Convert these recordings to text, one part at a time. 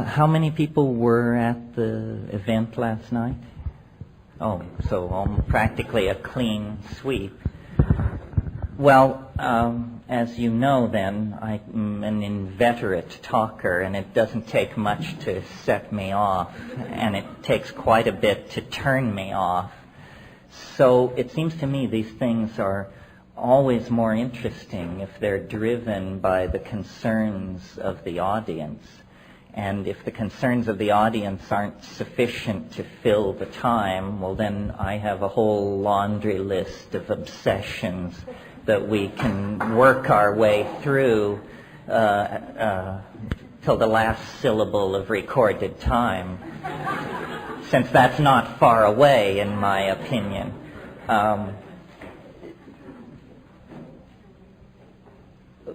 How many people were at the event last night? Oh, so practically a clean sweep. Well, as you know then, I'm an inveterate talker, and it doesn't take much to set me off, and it takes quite a bit to turn me off. So it seems to me these things are always more interesting if they're driven by the concerns of the audience. And if the concerns of the audience aren't sufficient to fill the time, well then I have a whole laundry list of obsessions that we can work our way through till the last syllable of recorded time, since that's not far away in my opinion.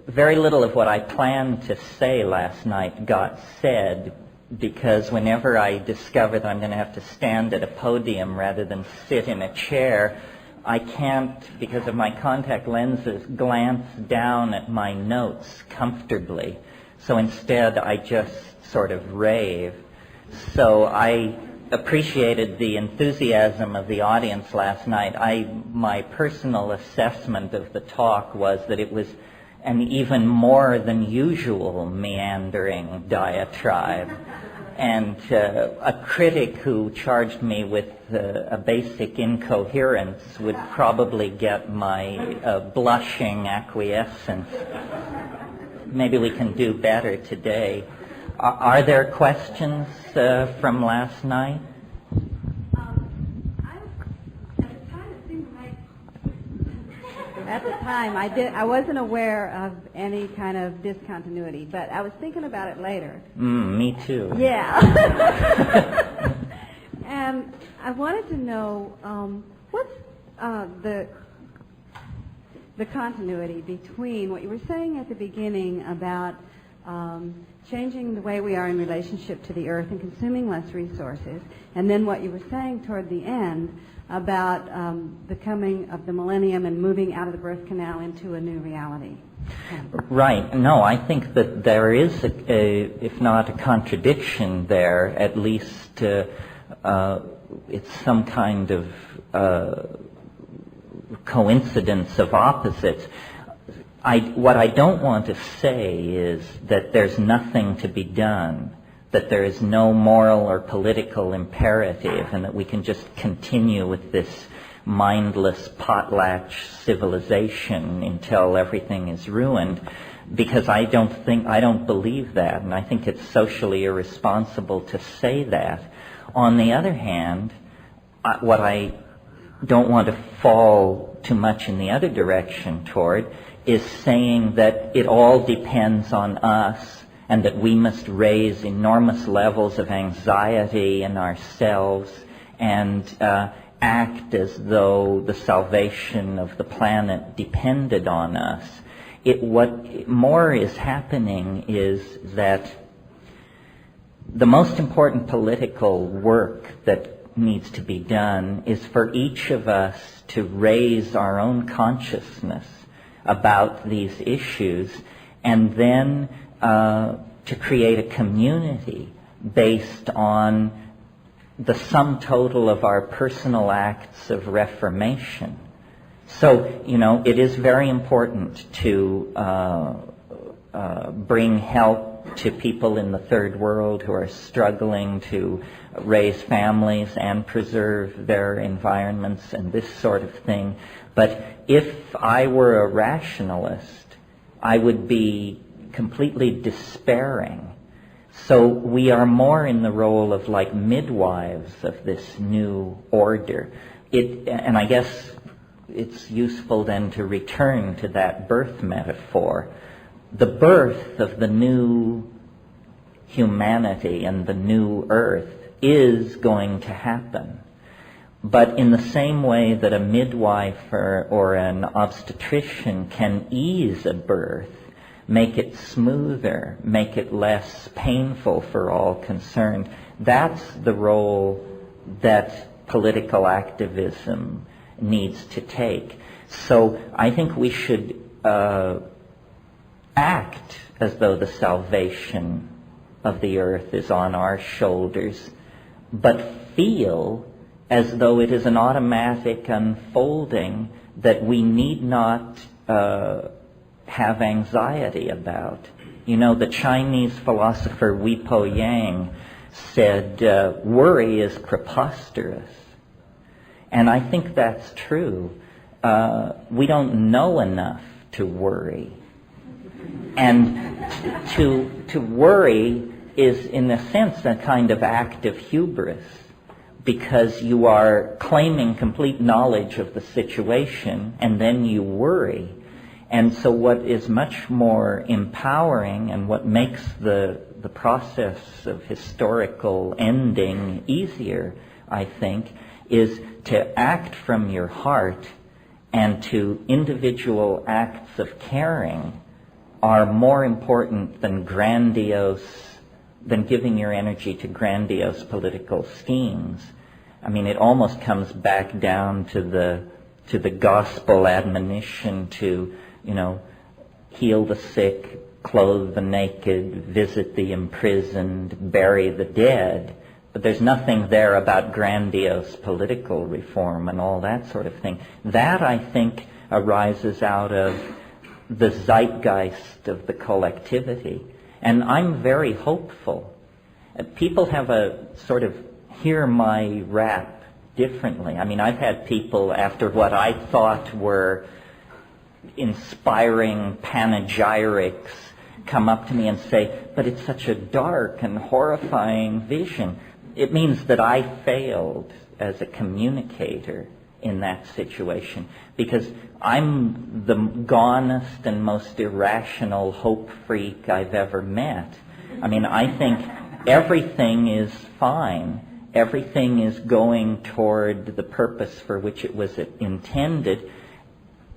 Very little of what I planned to say last night got said, because whenever I discover that I'm going to have to stand at a podium rather than sit in a chair, I can't, because of my contact lenses, glance down at my notes comfortably. So instead I just sort of rave. So I appreciated the enthusiasm of the audience last night. My personal assessment of the talk was that it was an even more than usual meandering diatribe. And a critic who charged me with a basic incoherence would probably get my blushing acquiescence. Maybe we can do better today. Are there questions from last night? At the time, I wasn't aware of any kind of discontinuity, but I was thinking about it later. Me too. Yeah. And I wanted to know what's the continuity between what you were saying at the beginning about changing the way we are in relationship to the earth and consuming less resources, and then what you were saying toward the end about the coming of the millennium and moving out of the birth canal into a new reality. Right. No, I think that there is, if not a contradiction there, at least it's some kind of coincidence of opposites. What I don't want to say is that there's nothing to be done, that there is no moral or political imperative, and that we can just continue with this mindless potlatch civilization until everything is ruined, because I don't believe that, and I think it's socially irresponsible to say that. On the other hand, what I don't want to fall too much in the other direction toward is saying that it all depends on us, and that we must raise enormous levels of anxiety in ourselves and act as though the salvation of the planet depended on us. What more is happening is that the most important political work that needs to be done is for each of us to raise our own consciousness about these issues, and then to create a community based on the sum total of our personal acts of reformation. So, it is very important to bring help to people in the third world who are struggling to raise families and preserve their environments and this sort of thing. But if I were a rationalist, I would be completely despairing. So we are more in the role of like midwives of this new order. And I guess it's useful then to return to that birth metaphor. The birth of the new humanity and the new earth is going to happen. But in the same way that a midwife or an obstetrician can ease a birth, make it smoother, make it less painful for all concerned, that's the role that political activism needs to take. So I think we should act as though the salvation of the earth is on our shoulders, but feel as though it is an automatic unfolding that we need not have anxiety about. You know, the Chinese philosopher Wi Po Yang said, worry is preposterous. And I think that's true. We don't know enough to worry. And to worry is, in a sense, a kind of act of hubris, because you are claiming complete knowledge of the situation and then you worry. And so what is much more empowering and what makes the process of historical ending easier, I think, is to act from your heart, and to individual acts of caring are more important than giving your energy to grandiose political schemes. I mean, it almost comes back down to the gospel admonition to, you know, heal the sick, clothe the naked, visit the imprisoned, bury the dead. But there's nothing there about grandiose political reform and all that sort of thing. That, I think, arises out of the zeitgeist of the collectivity. And I'm very hopeful. People have a sort of hear my rap differently. I mean, I've had people, after what I thought were inspiring panegyrics, come up to me and say, but it's such a dark and horrifying vision. It means that I failed as a communicator in that situation, because I'm the gonest and most irrational hope freak I've ever met. I mean, I think everything is fine. Everything is going toward the purpose for which it was intended,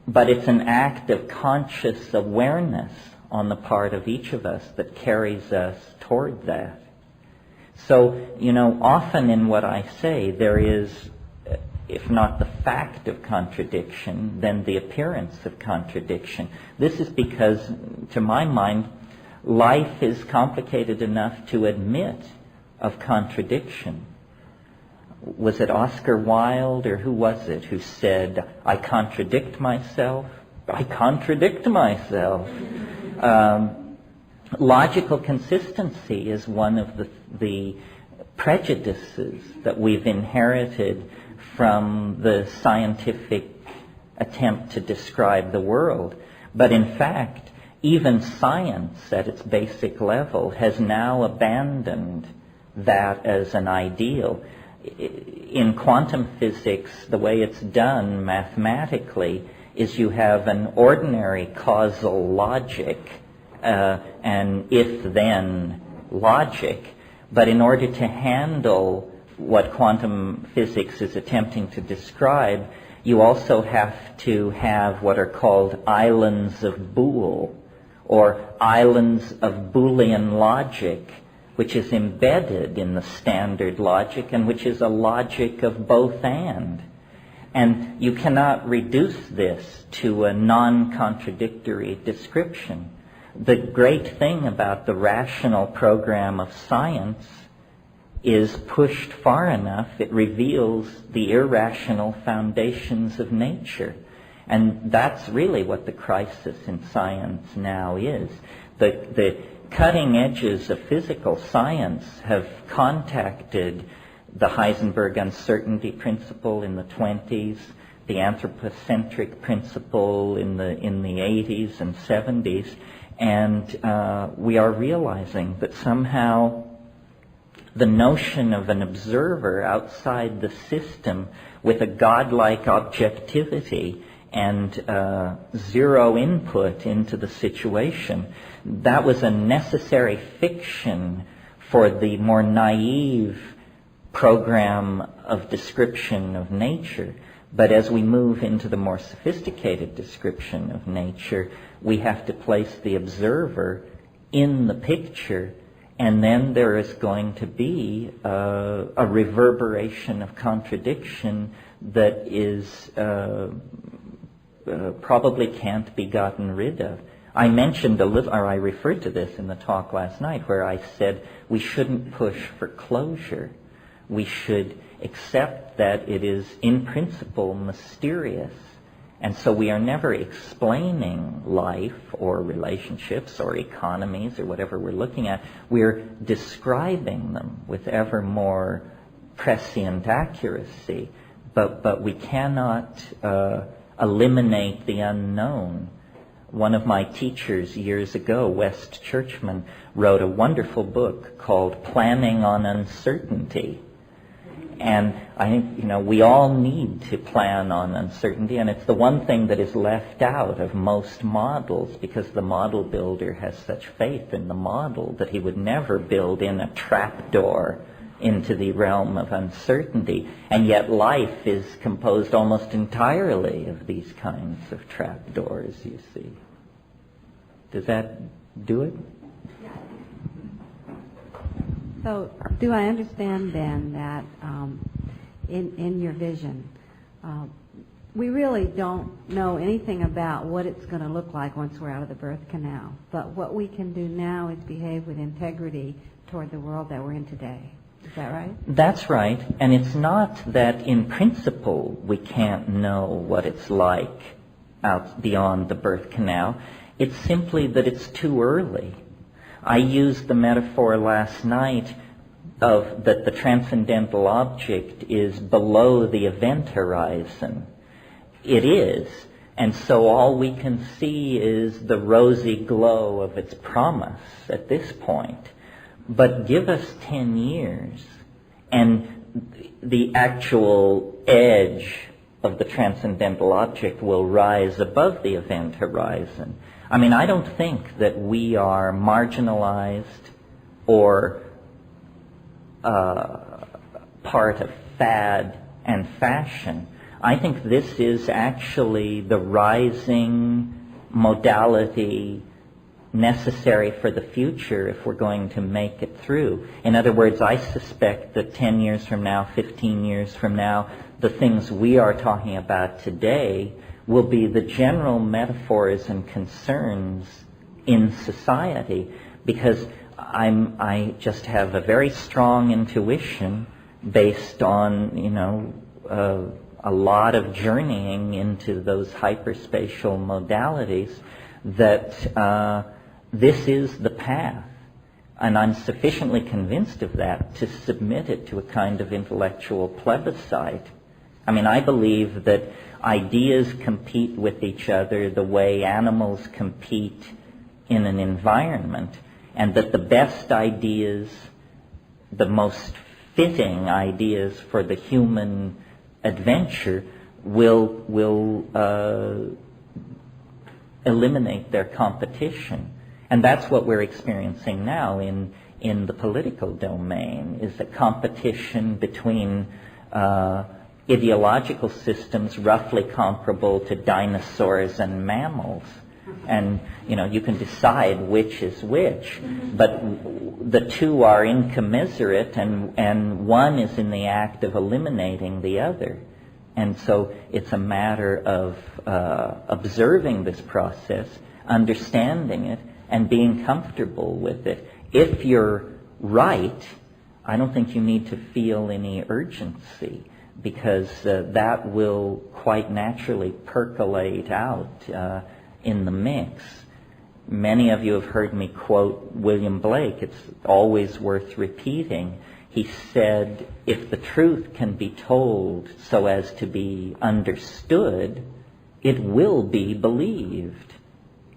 but it's an act of conscious awareness on the part of each of us that carries us toward that. So, you know, often in what I say, there is, if not the fact of contradiction, then the appearance of contradiction. This is because, to my mind, life is complicated enough to admit of contradiction. Was it Oscar Wilde, or who was it, who said, I contradict myself? I contradict myself. Logical consistency is one of the prejudices that we've inherited from the scientific attempt to describe the world. But in fact, even science at its basic level has now abandoned that as an ideal. In quantum physics, the way it's done mathematically is you have an ordinary causal logic, and if-then logic, but in order to handle what quantum physics is attempting to describe, you also have to have what are called islands of Boole, or islands of Boolean logic, which is embedded in the standard logic and which is a logic of both and. And you cannot reduce this to a non-contradictory description. The great thing about the rational program of science is pushed far enough, it reveals the irrational foundations of nature. And that's really what the crisis in science now is. The cutting edges of physical science have contacted the Heisenberg uncertainty principle in the 20s, the anthropocentric principle in the 80s and 70s, and we are realizing that somehow the notion of an observer outside the system with a godlike objectivity and zero input into the situation, that was a necessary fiction for the more naive program of description of nature. But as we move into the more sophisticated description of nature, we have to place the observer in the picture, and then there is going to be a reverberation of contradiction that is probably can't be gotten rid of. I mentioned a little, or I referred to this in the talk last night, where I said we shouldn't push for closure. We should accept that it is in principle mysterious, and so we are never explaining life or relationships or economies or whatever we're looking at. We're describing them with ever more prescient accuracy, but we cannot eliminate the unknown. One of my teachers years ago, West Churchman, wrote a wonderful book called Planning on Uncertainty. And I think, we all need to plan on uncertainty, and it's the one thing that is left out of most models, because the model builder has such faith in the model that he would never build in a trapdoor into the realm of uncertainty. And yet life is composed almost entirely of these kinds of trapdoors, you see. Does that do it? So, do I understand then that in your vision, we really don't know anything about what it's going to look like once we're out of the birth canal, but what we can do now is behave with integrity toward the world that we're in today. Is that right? That's right. And it's not that in principle we can't know what it's like out beyond the birth canal. It's simply that it's too early. I used the metaphor last night of that the transcendental object is below the event horizon. It is. And so all we can see is the rosy glow of its promise at this point. But give us 10 years, and the actual edge of the transcendental object will rise above the event horizon. I mean, I don't think that we are marginalized or part of fad and fashion. I think this is actually the rising modality necessary for the future if we're going to make it through. In other words, I suspect that 10 years from now, 15 years from now, the things we are talking about today will be the general metaphors and concerns in society, because I just have a very strong intuition based on, a lot of journeying into those hyperspatial modalities that this is the path. And I'm sufficiently convinced of that to submit it to a kind of intellectual plebiscite. I mean, I believe that ideas compete with each other the way animals compete in an environment, and that the best ideas, the most fitting ideas for the human adventure will eliminate their competition. And that's what we're experiencing now in the political domain, is a competition between ideological systems roughly comparable to dinosaurs and mammals. And, you can decide which is which, but the two are incommensurate, and one is in the act of eliminating the other. And so it's a matter of observing this process, understanding it, and being comfortable with it. If you're right, I don't think you need to feel any urgency, because that will quite naturally percolate out in the mix. Many of you have heard me quote William Blake. It's always worth repeating. He said, if the truth can be told so as to be understood, it will be believed.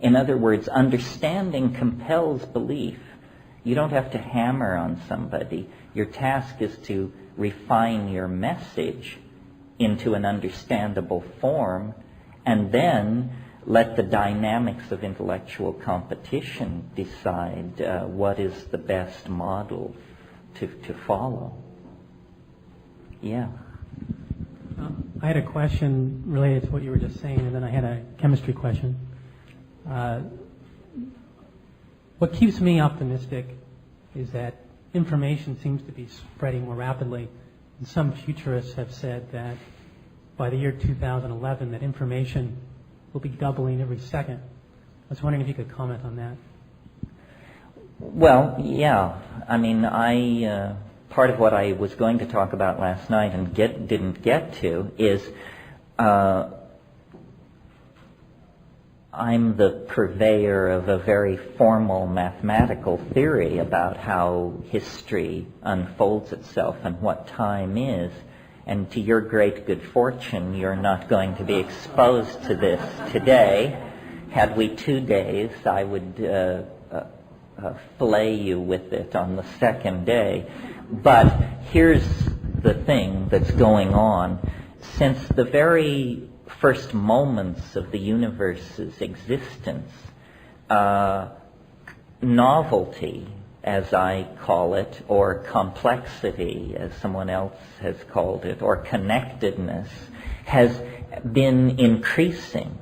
In other words, understanding compels belief. You don't have to hammer on somebody. Your task is to refine your message into an understandable form, and then let the dynamics of intellectual competition decide what is the best model to follow. Yeah. I had a question related to what you were just saying, and then I had a chemistry question. What keeps me optimistic is that information seems to be spreading more rapidly. And some futurists have said that by the year 2011 that information will be doubling every second. was wondering if you could comment on that. Well, yeah. I mean, part of what I was going to talk about last night and didn't get to is I'm the purveyor of a very formal mathematical theory about how history unfolds itself and what time is. And to your great good fortune, you're not going to be exposed to this today. Had we 2 days, I would fillet you with it on the second day. But here's the thing that's going on. Since the very first moments of the universe's existence, novelty, as I call it, or complexity, as someone else has called it, or connectedness, has been increasing.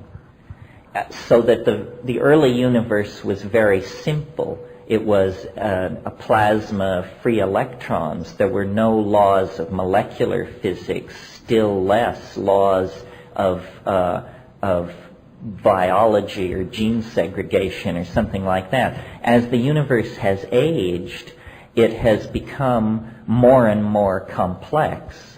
So that the early universe was very simple. It was a plasma of free electrons. There were no laws of molecular physics, still less laws of biology or gene segregation or something like that. As the universe has aged, it has become more and more complex.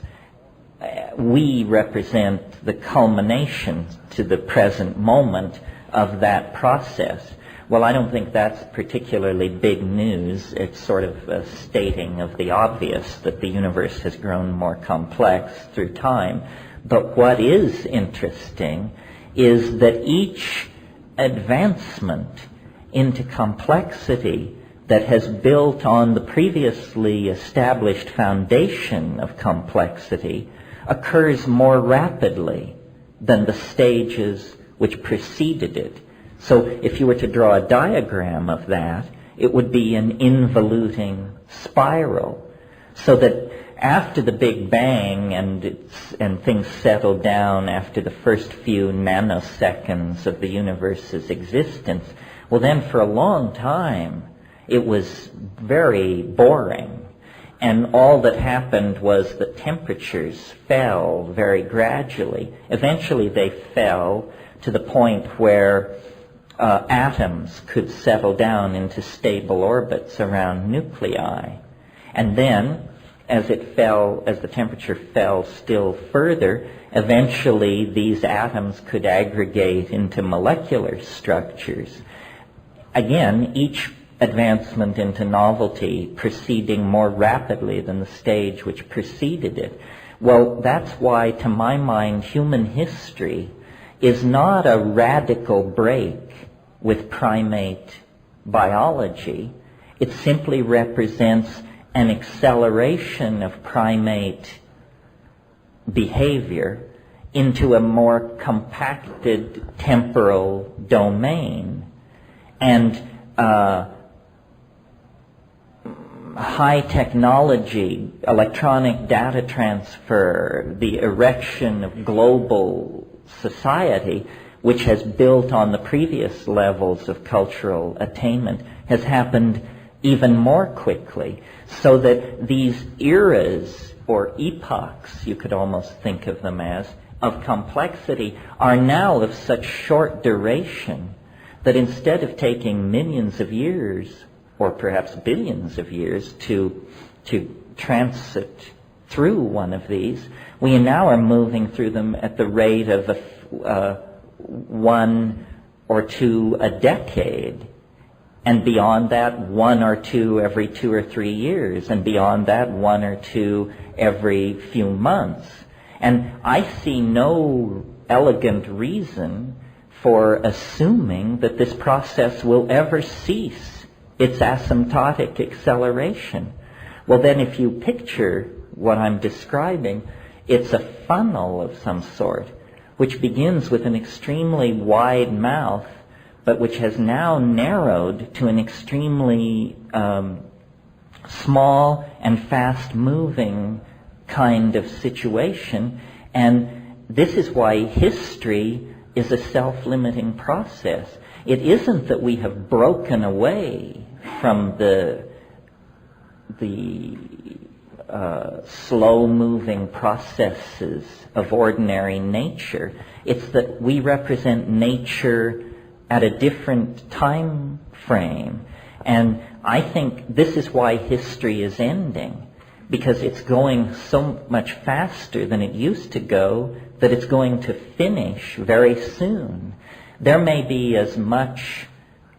We represent the culmination to the present moment of that process. Well, I don't think that's particularly big news. It's sort of a stating of the obvious that the universe has grown more complex through time. But what is interesting is that each advancement into complexity that has built on the previously established foundation of complexity occurs more rapidly than the stages which preceded it. So if you were to draw a diagram of that, it would be an involuting spiral. So that after the Big Bang and things settled down after the first few nanoseconds of the universe's existence, well then for a long time it was very boring. And all that happened was that temperatures fell very gradually. Eventually they fell to the point where atoms could settle down into stable orbits around nuclei. And then, as the temperature fell still further, eventually these atoms could aggregate into molecular structures. Again, each advancement into novelty proceeding more rapidly than the stage which preceded it. Well, that's why, to my mind, human history is not a radical break with primate biology. It simply represents an acceleration of primate behavior into a more compacted temporal domain. And high technology, electronic data transfer, the erection of global society, which has built on the previous levels of cultural attainment, has happened even more quickly. So that these eras, or epochs, you could almost think of them as, of complexity, are now of such short duration that instead of taking millions of years, or perhaps billions of years, to transit through one of these, we now are moving through them at the rate of one or two a decade. And beyond that, one or two every 2 or 3 years. And beyond that, one or two every few months. And I see no elegant reason for assuming that this process will ever cease its asymptotic acceleration. Well, then if you picture what I'm describing, it's a funnel of some sort, which begins with an extremely wide mouth, but which has now narrowed to an extremely small and fast-moving kind of situation. And this is why history is a self-limiting process. It isn't that we have broken away from the slow-moving processes of ordinary nature. It's that we represent nature at a different time frame. And I think this is why history is ending, because it's going so much faster than it used to go that it's going to finish very soon. There may be as much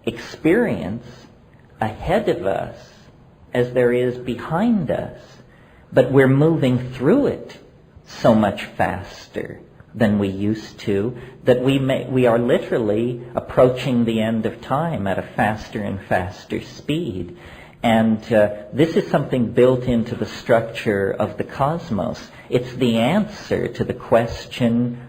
experience ahead of us as there is behind us, but we're moving through it so much faster than we used to that we are literally approaching the end of time at a faster and faster speed. And this is something built into the structure of the cosmos. It's the answer to the question,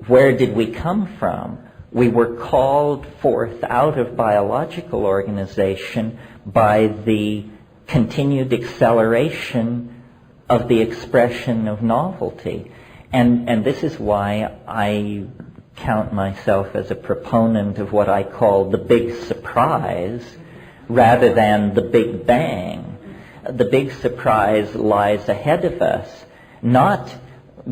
where did we come from? We were called forth out of biological organization by the continued acceleration of the expression of novelty. And this is why I count myself as a proponent of what I call the big surprise rather than the Big Bang. The big surprise lies ahead of us, not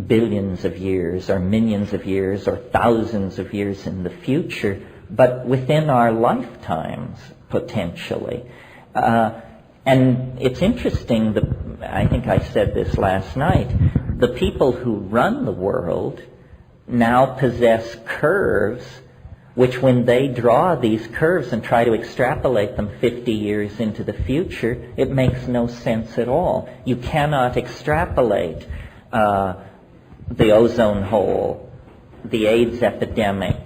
billions of years or millions of years or thousands of years in the future, but within our lifetimes, potentially. And it's interesting, I think I said this last night, the people who run the world now possess curves which, when they draw these curves and try to extrapolate them 50 years into the future, it makes no sense at all. You cannot extrapolate the ozone hole, the AIDS epidemic,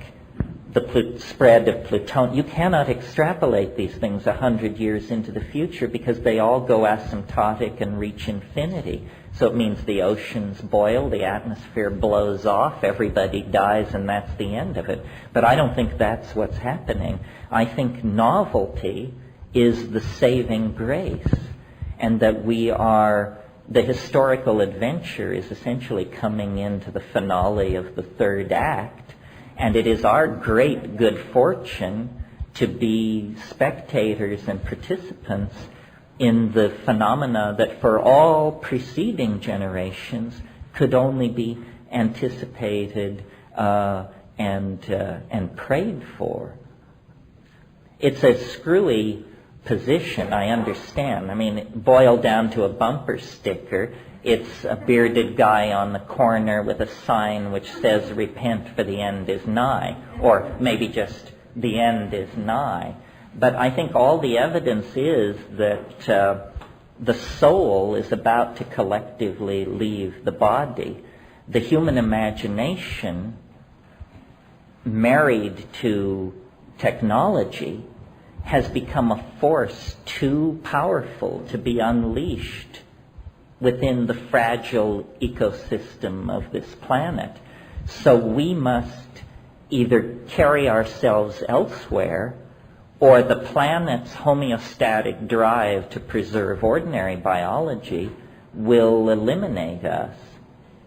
the spread of plutonium. You cannot extrapolate these things 100 years into the future because they all go asymptotic and reach infinity. So it means the oceans boil, the atmosphere blows off, everybody dies, and that's the end of it. But I don't think that's what's happening. I think novelty is the saving grace, and that the historical adventure is essentially coming into the finale of the third act, and it is our great good fortune to be spectators and participants in the phenomena that for all preceding generations could only be anticipated and prayed for. It's a screwy position, I understand. I mean, boiled down to a bumper sticker, it's a bearded guy on the corner with a sign which says, "Repent, for the end is nigh," or maybe just, "The end is nigh." But I think all the evidence is that the soul is about to collectively leave the body. The human imagination, married to technology, has become a force too powerful to be unleashed within the fragile ecosystem of this planet. So we must either carry ourselves elsewhere, or the planet's homeostatic drive to preserve ordinary biology will eliminate us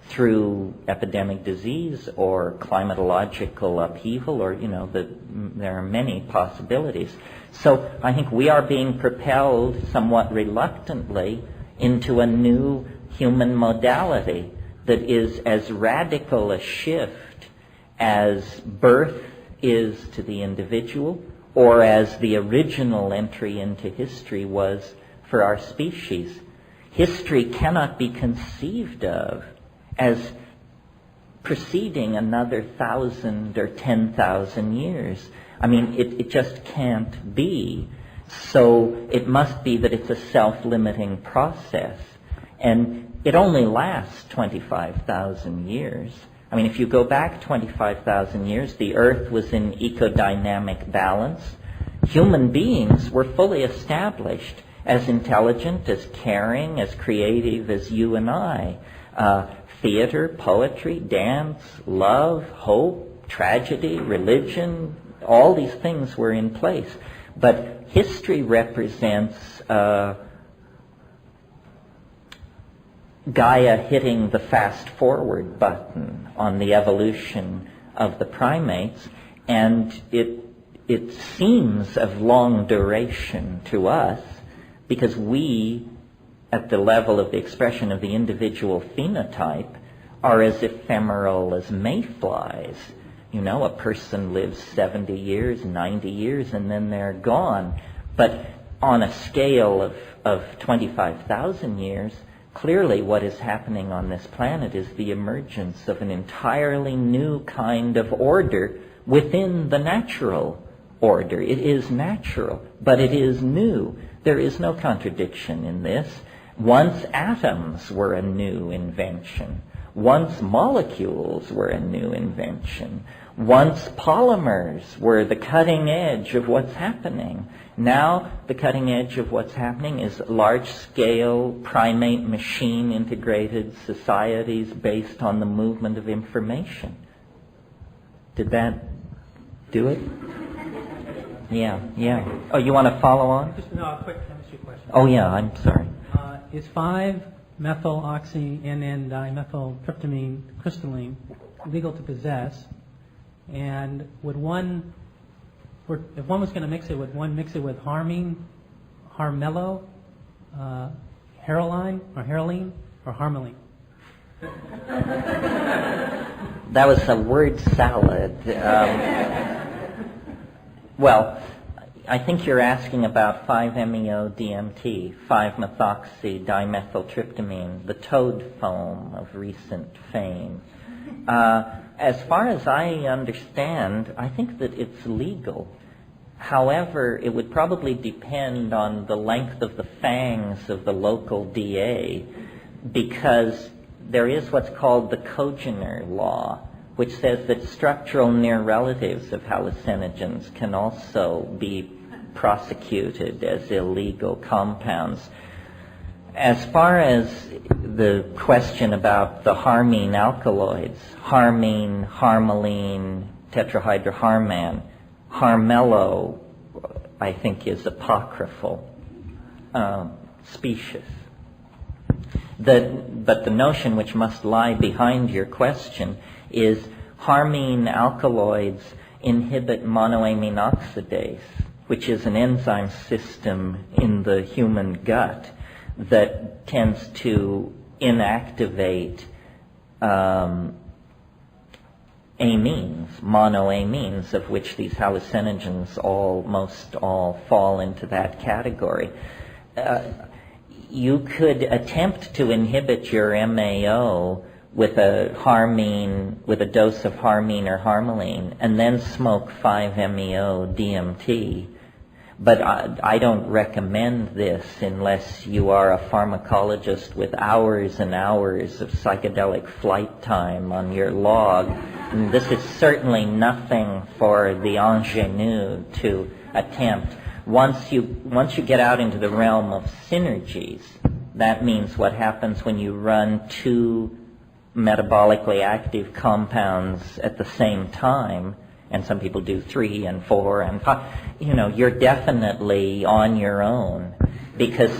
through epidemic disease or climatological upheaval, or, there are many possibilities. So I think we are being propelled somewhat reluctantly into a new human modality that is as radical a shift as birth is to the individual, or as the original entry into history was for our species. History cannot be conceived of as preceding another 1,000 or 10,000 years. I mean, it just can't be. So it must be that it's a self-limiting process. And it only lasts 25,000 years. I mean, if you go back 25,000 years, the Earth was in ecodynamic balance. Human beings were fully established, as intelligent, as caring, as creative as you and I. Theater, poetry, dance, love, hope, tragedy, religion, all these things were in place. But history represents Gaia hitting the fast-forward button on the evolution of the primates, and it seems of long duration to us because we, at the level of the expression of the individual phenotype, are as ephemeral as mayflies. A person lives 70 years, 90 years, and then they're gone. But on a scale of 25,000 years, clearly what is happening on this planet is the emergence of an entirely new kind of order within the natural order. It is natural, but it is new. There is no contradiction in this. Once atoms were a new invention. Once molecules were a new invention. Once polymers were the cutting edge of what's happening. Now the cutting edge of what's happening is large-scale primate machine integrated societies based on the movement of information. Did that do it? Yeah. Oh, you want to follow on? Just a quick chemistry question. Oh, yeah, I'm sorry. Is 5-methyloxy-NN-dimethyltryptamine crystalline legal to possess? And if one was going to mix it, would one mix it with harmine, harmello, heroline, or harmaline? That was a word salad. Well, I think you're asking about 5-MeO-DMT, 5-methoxy-dimethyltryptamine, the toad foam of recent fame. As far as I understand, I think that it's legal. However, it would probably depend on the length of the fangs of the local DA, because there is what's called the Kogener law, which says that structural near relatives of hallucinogens can also be prosecuted as illegal compounds. As far as the question about the harmine alkaloids, harmine, harmaline, tetrahydroharman, harmello, I think is apocryphal, specious. But the notion which must lie behind your question is harmine alkaloids inhibit monoamine oxidase, which is an enzyme system in the human gut that tends to inactivate amines, monoamines, of which these hallucinogens almost all fall into that category. You could attempt to inhibit your MAO with a dose of harmine or harmaline, and then smoke 5-MeO-DMT. But I don't recommend this unless you are a pharmacologist with hours and hours of psychedelic flight time on your log. And this is certainly nothing for the ingenue to attempt. Once you get out into the realm of synergies, that means what happens when you run two metabolically active compounds at the same time, and some people do 3 and 4 and 5, you're definitely on your own, because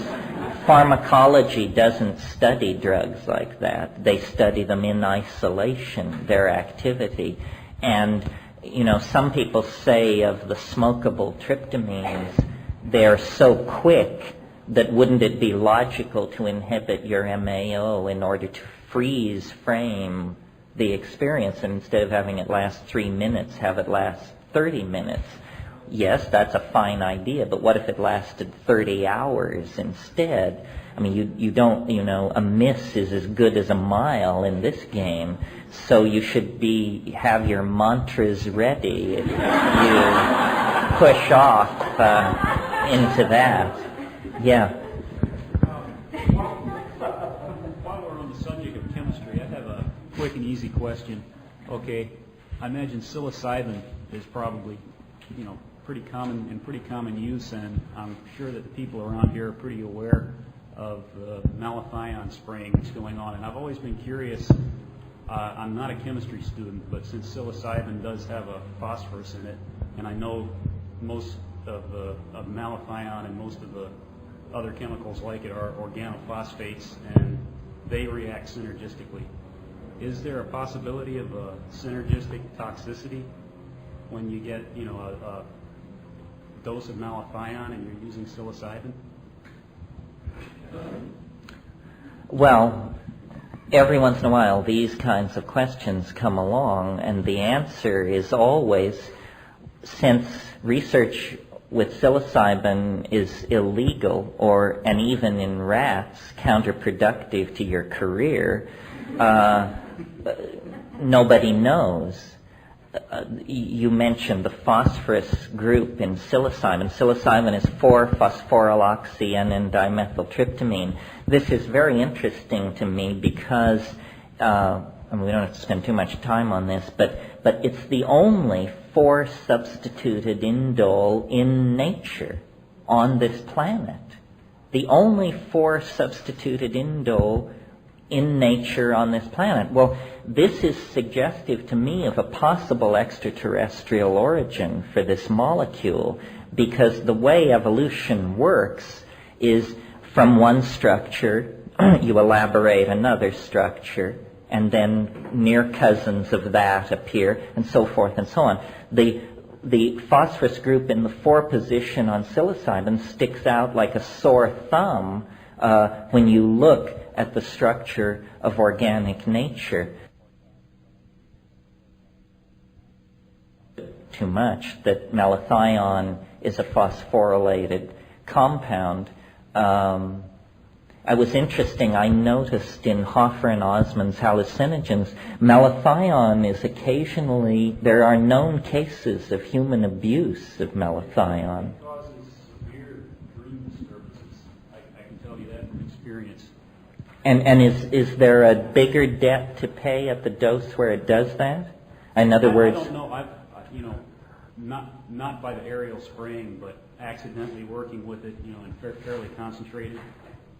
pharmacology doesn't study drugs like that. They study them in isolation, their activity. And, some people say of the smokable tryptamines, they're so quick that wouldn't it be logical to inhibit your MAO in order to freeze frame the experience, and instead of having it last 3 minutes, have it last 30 minutes. Yes, that's a fine idea, but what if it lasted 30 hours instead? I mean, you don't, a miss is as good as a mile in this game, so you should have your mantras ready if you push off into that. Yeah. While we're on the subject of chemistry, I have a quick and easy question. Okay, I imagine psilocybin is probably, pretty common use, and I'm sure that the people around here are pretty aware of the malathion spraying that's going on. And I've always been curious. I'm not a chemistry student, but since psilocybin does have a phosphorus in it, and I know most of malathion and most of the other chemicals like it are organophosphates, and they react synergistically. Is there a possibility of a synergistic toxicity when you get, a dose of malathion and you're using psilocybin? Well, every once in a while these kinds of questions come along, and the answer is always, since research with psilocybin is illegal, and even in rats counterproductive to your career, nobody knows. You mentioned the phosphorus group in psilocybin. Psilocybin is 4-phosphoryloxy-N-dimethyltryptamine. This is very interesting to me because, and we don't have to spend too much time on this, but it's the only 4-substituted indole in nature on this planet. The only 4-substituted indole in nature on this planet. Well, this is suggestive to me of a possible extraterrestrial origin for this molecule, because the way evolution works is from one structure you elaborate another structure, and then near cousins of that appear, and so forth and so on. The phosphorus group in the 4 position on psilocybin sticks out like a sore thumb when you look at the structure of organic nature. Too much that malathion is a phosphorylated compound. I was interesting, I noticed in Hoffer and Osmond's hallucinogens, malathion is occasionally, there are known cases of human abuse of malathion. It causes severe dream disturbances. I can tell you that from experience. And is there a bigger debt to pay at the dose where it does that? In other words... I don't know. Not by the aerial spraying, but accidentally working with it, and fairly concentrated.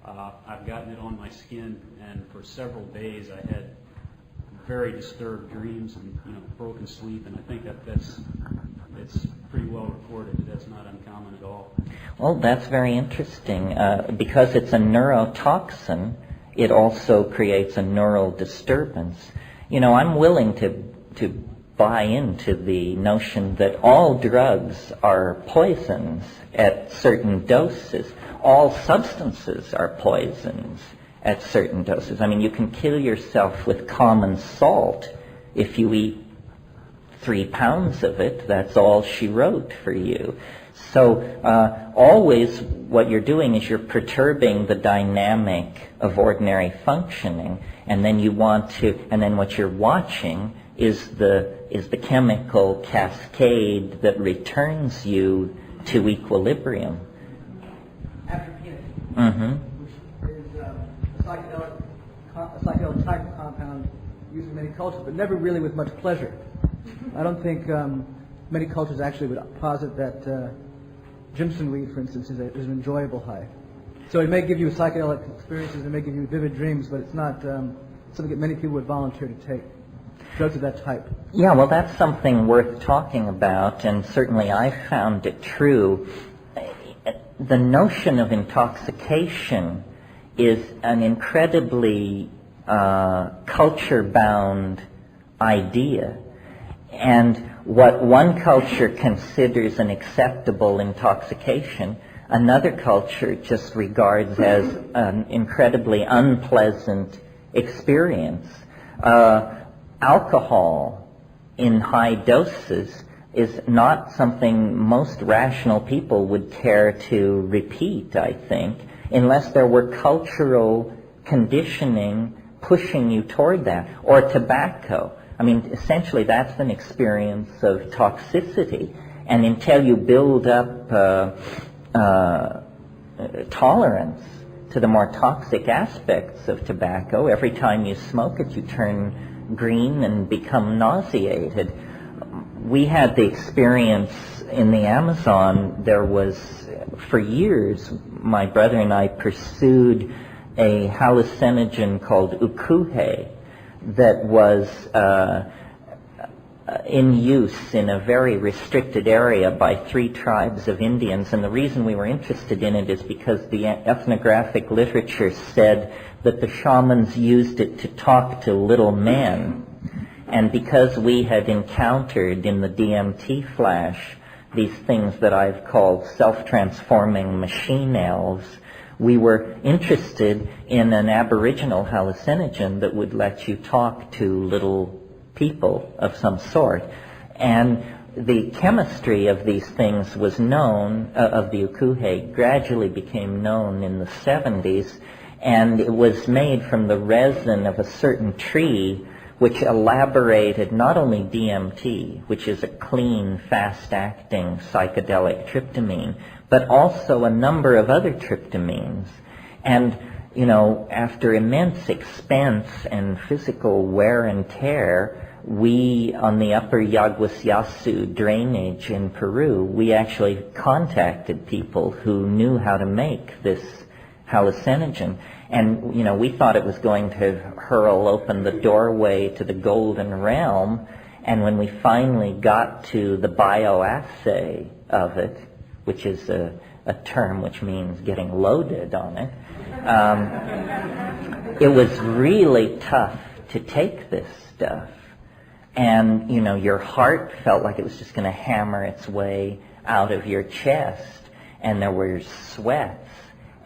I've gotten it on my skin, and for several days I had very disturbed dreams and broken sleep, and I think it's pretty well reported. That's not uncommon at all. Well, that's very interesting. Because it's a neurotoxin, it also creates a neural disturbance. I'm willing to buy into the notion that all drugs are poisons at certain doses. All substances are poisons at certain doses. I mean, you can kill yourself with common salt if you eat 3 pounds of it. That's all she wrote for you. So always what you're doing is you're perturbing the dynamic of ordinary functioning, and then what you're watching is the chemical cascade that returns you to equilibrium. Which is a psychedelic type of compound used in many cultures, but never really with much pleasure. I don't think many cultures actually would posit that Jimson weed, for instance, is an enjoyable high. So it may give you psychedelic experiences, it may give you vivid dreams, but it's not something that many people would volunteer to take. Drugs of that type. Yeah, well, that's something worth talking about, and certainly I found it true. The notion of intoxication is an incredibly culture-bound idea. And what one culture considers an acceptable intoxication, another culture just regards as an incredibly unpleasant experience. Alcohol in high doses is not something most rational people would care to repeat, I think, unless there were cultural conditioning pushing you toward that. Or tobacco. I mean, essentially that's an experience of toxicity. And until you build up tolerance to the more toxic aspects of tobacco, every time you smoke it, you turn green and become nauseated. We had the experience in the Amazon. There was, for years, my brother and I pursued a hallucinogen called ukuhe that was in use in a very restricted area by 3 tribes of Indians. And the reason we were interested in it is because the ethnographic literature said that the shamans used it to talk to little men. And because we had encountered in the DMT flash these things that I've called self-transforming machine elves, We were interested in an Aboriginal hallucinogen that would let you talk to little people of some sort. And the chemistry of these things was known, of the ukuhe, gradually became known in the 70s, and it was made from the resin of a certain tree which elaborated not only DMT, which is a clean, fast-acting psychedelic tryptamine, but also a number of other tryptamines. And, you know, after immense expense and physical wear and tear, we, on the upper Yaguasyasu drainage in Peru, we actually contacted people who knew how to make this hallucinogen. And, you know, we thought it was going to hurl open the doorway to the golden realm. And when we finally got to the bioassay of it, which is a term which means getting loaded on it, it was really tough to take this stuff. And, you know, your heart felt like it was just going to hammer its way out of your chest. And there were sweats.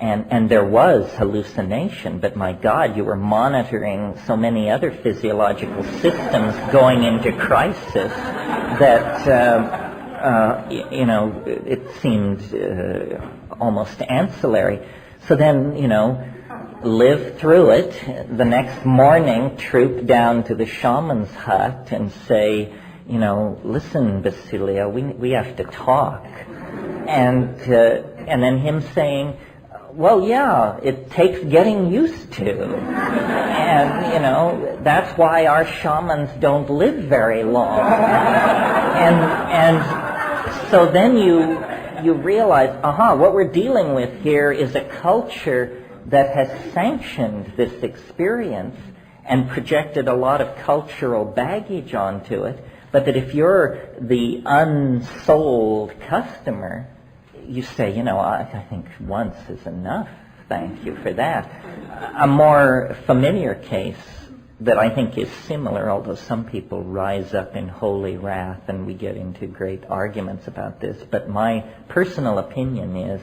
And there was hallucination, but my God, you were monitoring so many other physiological systems going into crisis that, you know, it seemed almost ancillary. So then, you know, lived through it. The next morning, troop down to the shaman's hut and say, you know, listen, Basilio, we have to talk. And then him saying, well, yeah, it takes getting used to. And, you know, that's why our shamans don't live very long. And so then you realize, what we're dealing with here is a culture that has sanctioned this experience and projected a lot of cultural baggage onto it, but that if you're the unsold customer, you say, you know, I think once is enough. Thank you for that. A more familiar case that I think is similar, although some people rise up in holy wrath and we get into great arguments about this, but my personal opinion is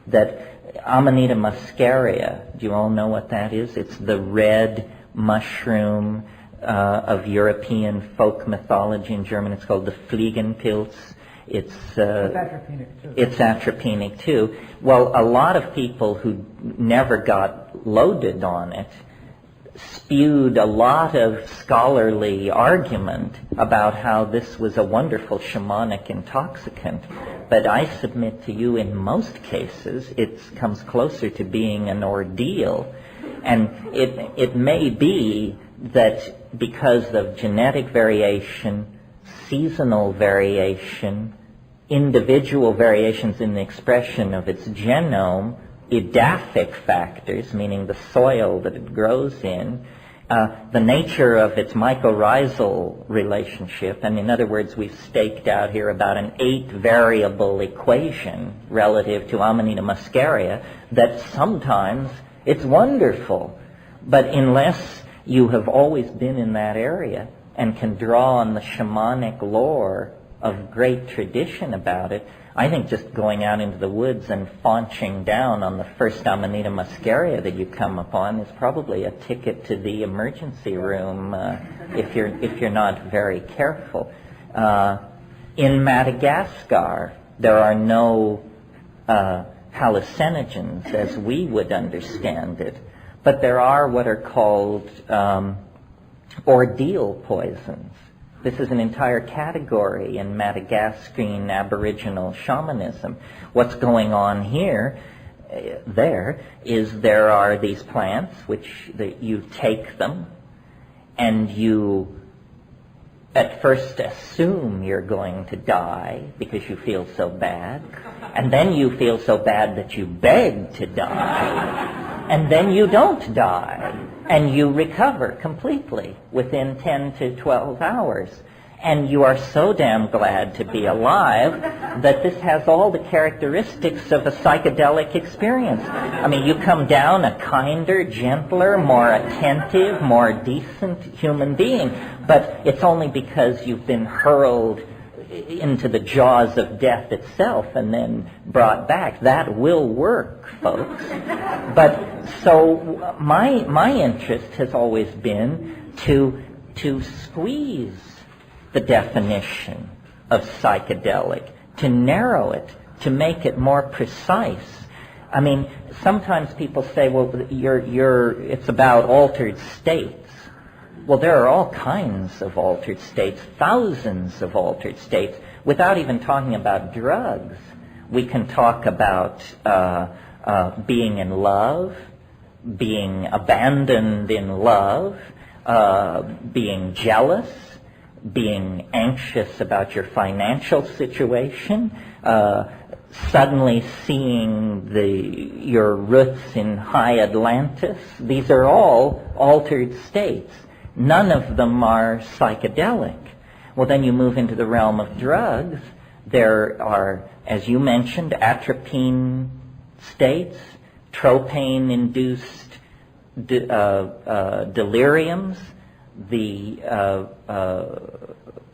that Amanita muscaria, do you all know what that is? It's the red mushroom of European folk mythology. In German it's called the Fliegenpilz. It's atropinic too. Well, a lot of people who never got loaded on it spewed a lot of scholarly argument about how this was a wonderful shamanic intoxicant. But I submit to you, in most cases, it comes closer to being an ordeal. And it may be that because of genetic variation, seasonal variation, individual variations in the expression of its genome, edaphic factors, meaning the soil that it grows in, the nature of its mycorrhizal relationship, and in other words, we've staked out here about an 8-variable equation relative to Amanita muscaria, that sometimes it's wonderful, but unless you have always been in that area and can draw on the shamanic lore of great tradition about it, I think just going out into the woods and faunching down on the first Amanita muscaria that you come upon is probably a ticket to the emergency room if you're not very careful. In Madagascar, there are no hallucinogens as we would understand it, but there are what are called ordeal poisons. This is an entire category in Madagascan Aboriginal shamanism. What's going on here, there are these plants which you take them and you at first assume you're going to die because you feel so bad, and then you feel so bad that you beg to die, and then you don't die. And you recover completely within 10 to 12 hours. And you are so damn glad to be alive that this has all the characteristics of a psychedelic experience. I mean, you come down a kinder, gentler, more attentive, more decent human being. But it's only because you've been hurled into the jaws of death itself and then brought back. That will work, folks. But so my interest has always been to squeeze the definition of psychedelic, to narrow it, to make it more precise. I mean, sometimes people say, well, it's about altered states. Well, there are all kinds of altered states, thousands of altered states, without even talking about drugs. We can talk about being in love, being abandoned in love, being jealous, being anxious about your financial situation, suddenly seeing your roots in high Atlantis. These are all altered states. None of them are psychedelic. Well, then you move into the realm of drugs. There are, as you mentioned, atropine states, tropane-induced deliriums, the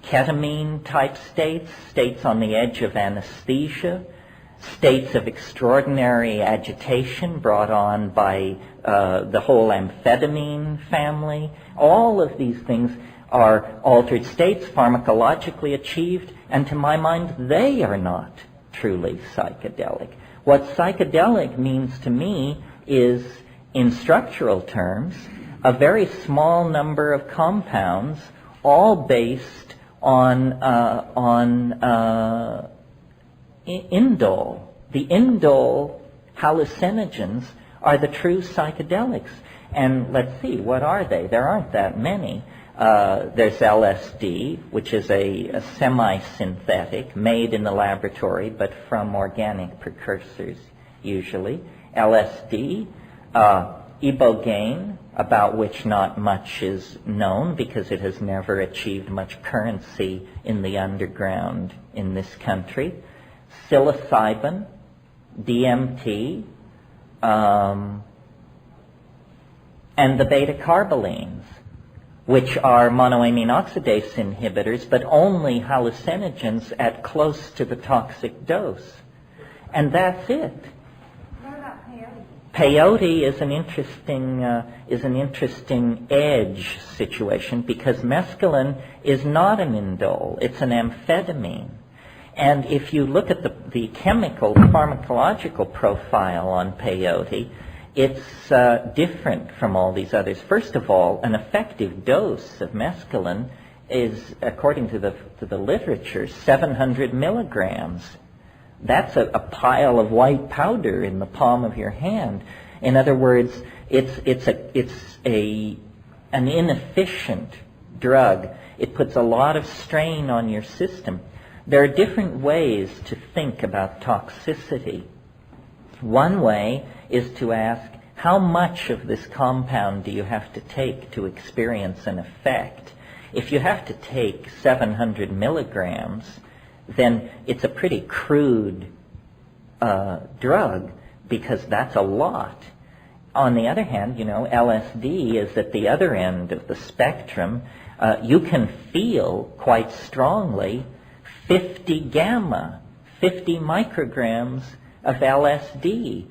ketamine-type states, states on the edge of anesthesia, states of extraordinary agitation brought on by the whole amphetamine family. All of these things are altered states, pharmacologically achieved, and to my mind, they are not truly psychedelic. What psychedelic means to me is, in structural terms, a very small number of compounds, all based on indole. The indole hallucinogens are the true psychedelics. And let's see, what are they? There aren't that many. There's LSD, which is a semi-synthetic, made in the laboratory, but from organic precursors, usually. LSD, ibogaine, about which not much is known because it has never achieved much currency in the underground in this country. Psilocybin, DMT, and the beta-carbolines, which are monoamine oxidase inhibitors, but only hallucinogens at close to the toxic dose. And that's it. What about peyote? Peyote is an interesting edge situation because mescaline is not an indole, it's an amphetamine. And if you look at the chemical, pharmacological profile on peyote, it's different from all these others. First of all, an effective dose of mescaline is, according to the literature, 700 milligrams. That's a pile of white powder in the palm of your hand. In other words, it's an inefficient drug. It puts a lot of strain on your system. There are different ways to think about toxicity. One way is to ask, how much of this compound do you have to take to experience an effect? If you have to take 700 milligrams, then it's a pretty crude drug because that's a lot. On the other hand, LSD is at the other end of the spectrum. You can feel quite strongly 50 gamma, 50 micrograms of LSD.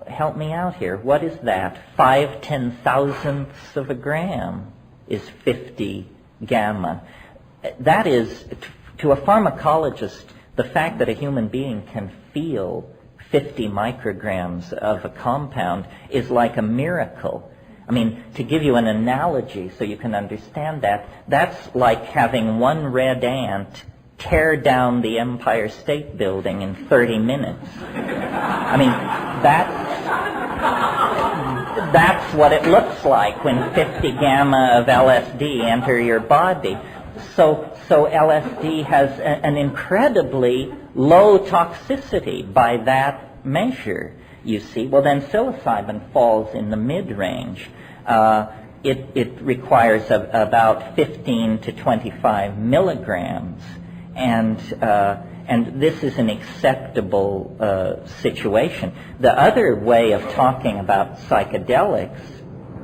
Help me out here. What is that? 5/10,000ths of a gram is 50 gamma. That is, to a pharmacologist, the fact that a human being can feel 50 micrograms of a compound is like a miracle. I mean, to give you an analogy so you can understand that, that's like having one red ant tear down the Empire State Building in 30 minutes. I mean, that's what it looks like when 50 gamma of LSD enter your body. So LSD has an incredibly low toxicity by that measure, you see. Well, then psilocybin falls in the mid-range. It requires about 15 to 25 milligrams, and this is an acceptable situation. The other way of talking about psychedelics,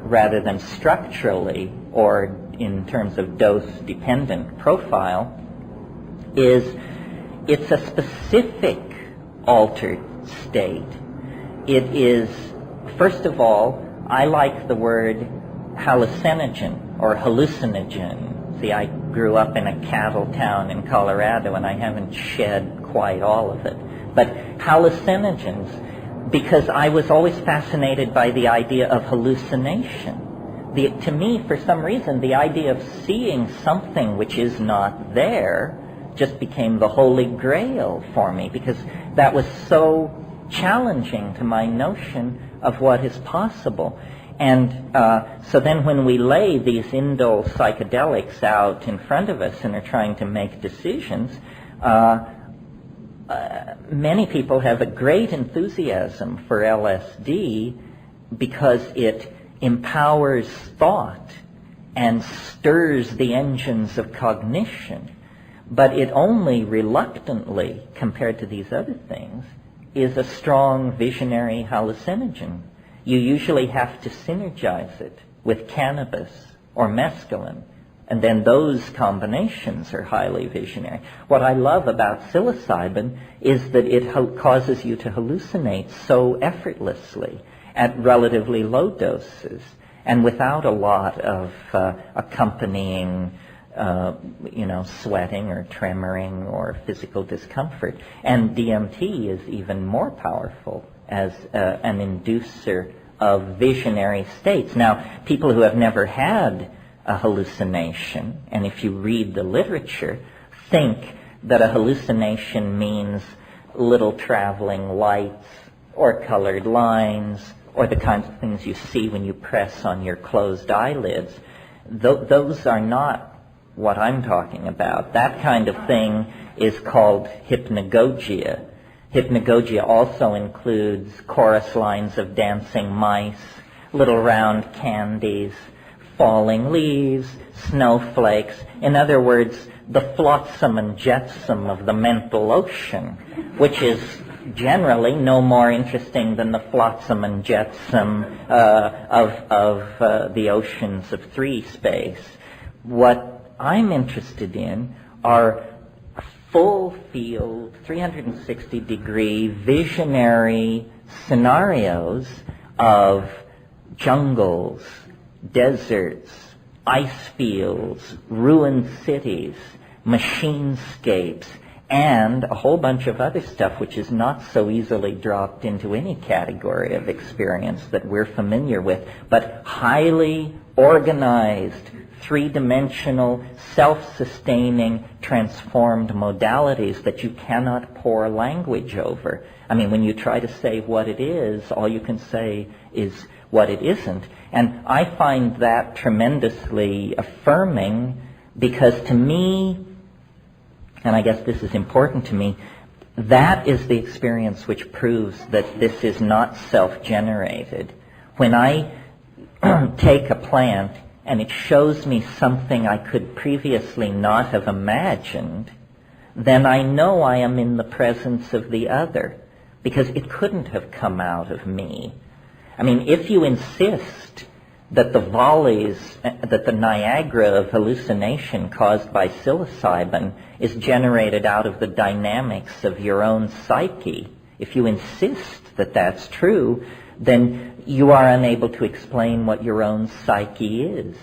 rather than structurally or in terms of dose-dependent profile, is it's a specific altered state. It is, first of all, I like the word hallucinogen or hallucinogen. See, I grew up in a cattle town in Colorado, and I haven't shed quite all of it. But hallucinogens, because I was always fascinated by the idea of hallucination. To me, for some reason, the idea of seeing something which is not there just became the holy grail for me, because that was so challenging to my notion of what is possible. And so then when we lay these indole psychedelics out in front of us and are trying to make decisions, many people have a great enthusiasm for LSD because it empowers thought and stirs the engines of cognition. But it only reluctantly, compared to these other things, is a strong visionary hallucinogen. You usually have to synergize it with cannabis or mescaline, and then those combinations are highly visionary. What I love about psilocybin is that it causes you to hallucinate so effortlessly at relatively low doses and without a lot of accompanying sweating or tremoring or physical discomfort. And DMT is even more powerful as an inducer of visionary states. Now, people who have never had a hallucination, and if you read the literature, think that a hallucination means little traveling lights or colored lines or the kinds of things you see when you press on your closed eyelids. Those are not what I'm talking about. That kind of thing is called hypnagogia. Hypnagogia also includes chorus lines of dancing mice, little round candies, falling leaves, snowflakes. In other words, the flotsam and jetsam of the mental ocean, which is generally no more interesting than the flotsam and jetsam of the oceans of three space. What I'm interested in are full field, 360-degree visionary scenarios of jungles, deserts, ice fields, ruined cities, machinescapes, and a whole bunch of other stuff which is not so easily dropped into any category of experience that we're familiar with, but highly organized, three-dimensional, self-sustaining, transformed modalities that you cannot pour language over. I mean, when you try to say what it is, all you can say is what it isn't. And I find that tremendously affirming because to me, and I guess this is important to me, that is the experience which proves that this is not self-generated. When I take a plant and it shows me something I could previously not have imagined, then I know I am in the presence of the other, because it couldn't have come out of me. I mean, if you insist that the volleys, that the Niagara of hallucination caused by psilocybin is generated out of the dynamics of your own psyche, if you insist that that's true, then you are unable to explain what your own psyche is.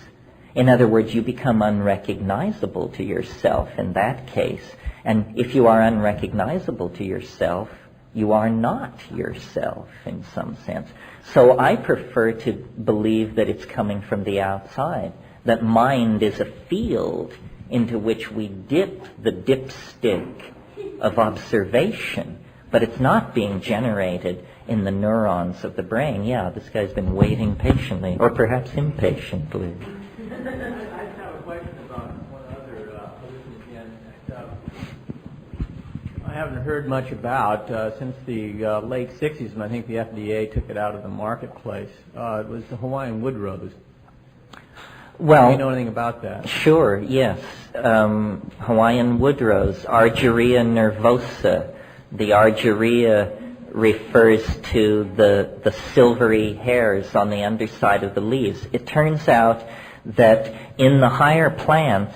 In other words, you become unrecognizable to yourself in that case. And if you are unrecognizable to yourself, you are not yourself in some sense. So I prefer to believe that it's coming from the outside, that mind is a field into which we dip the dipstick of observation, but it's not being generated in the neurons of the brain. Yeah, this guy's been waiting patiently, or perhaps impatiently. I have a question about one other hallucinogen that I haven't heard much about since the late 60s, and I think the FDA took it out of the marketplace. It was the Hawaiian wood rose. Well, do you know anything about that? Sure, yes. Hawaiian wood rose, Argyria nervosa. The Argyria refers to the silvery hairs on the underside of the leaves. It turns out that in the higher plants,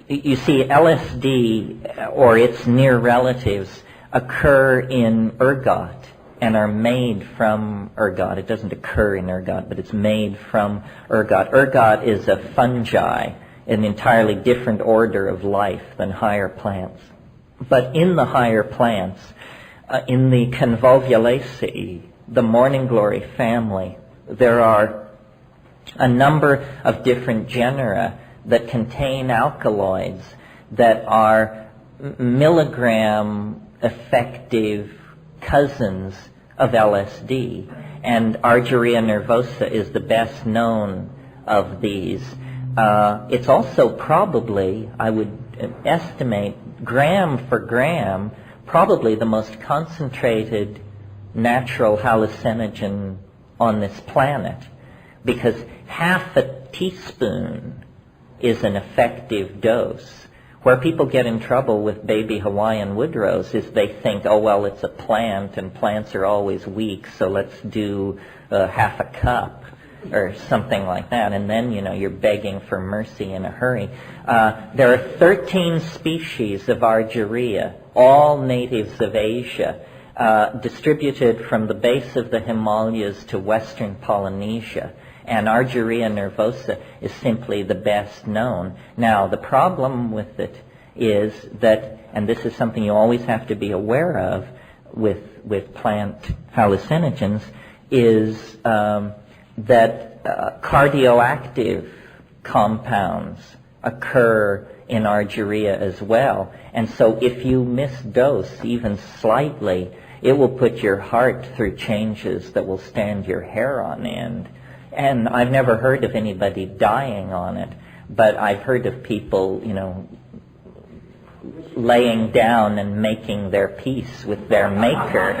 you see, LSD or its near relatives occur in ergot and are made from ergot. It doesn't occur in ergot, but it's made from ergot. Ergot is a fungi, an entirely different order of life than higher plants. But in the higher plants, in the Convolvulaceae, the morning glory family, there are a number of different genera that contain alkaloids that are milligram effective cousins of LSD, and Argyria nervosa is the best known of these. It's also probably, I would estimate, gram for gram, probably the most concentrated natural hallucinogen on this planet, because half a teaspoon is an effective dose. Where people get in trouble with baby Hawaiian wood rose is they think, oh, well, it's a plant and plants are always weak, so let's do half a cup or something like that. And then, you're begging for mercy in a hurry. There are 13 species of Argyria, all natives of Asia, distributed from the base of the Himalayas to western Polynesia. And Argyria nervosa is simply the best known. Now, the problem with it is that, and this is something you always have to be aware of with plant hallucinogens, is that cardioactive compounds occur in Argyria as well. And so if you misdose even slightly, it will put your heart through changes that will stand your hair on end. And I've never heard of anybody dying on it, but I've heard of people, laying down and making their peace with their maker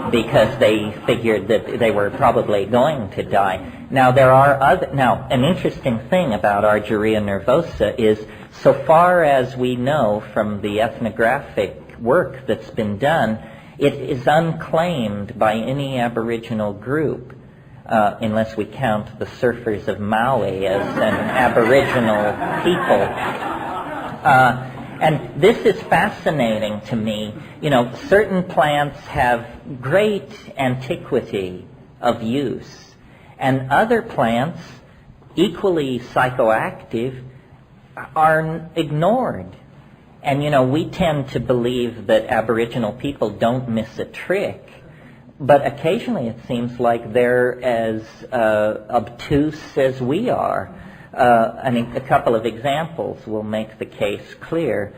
because they figured that they were probably going to die. Now, an interesting thing about Argyria nervosa is, so far as we know from the ethnographic work that's been done, it is unclaimed by any Aboriginal group. Unless we count the surfers of Maui as an Aboriginal people. And this is fascinating to me. Certain plants have great antiquity of use, and other plants, equally psychoactive, are ignored. And, we tend to believe that Aboriginal people don't miss a trick. But occasionally it seems like they're as obtuse as we are. A couple of examples will make the case clear.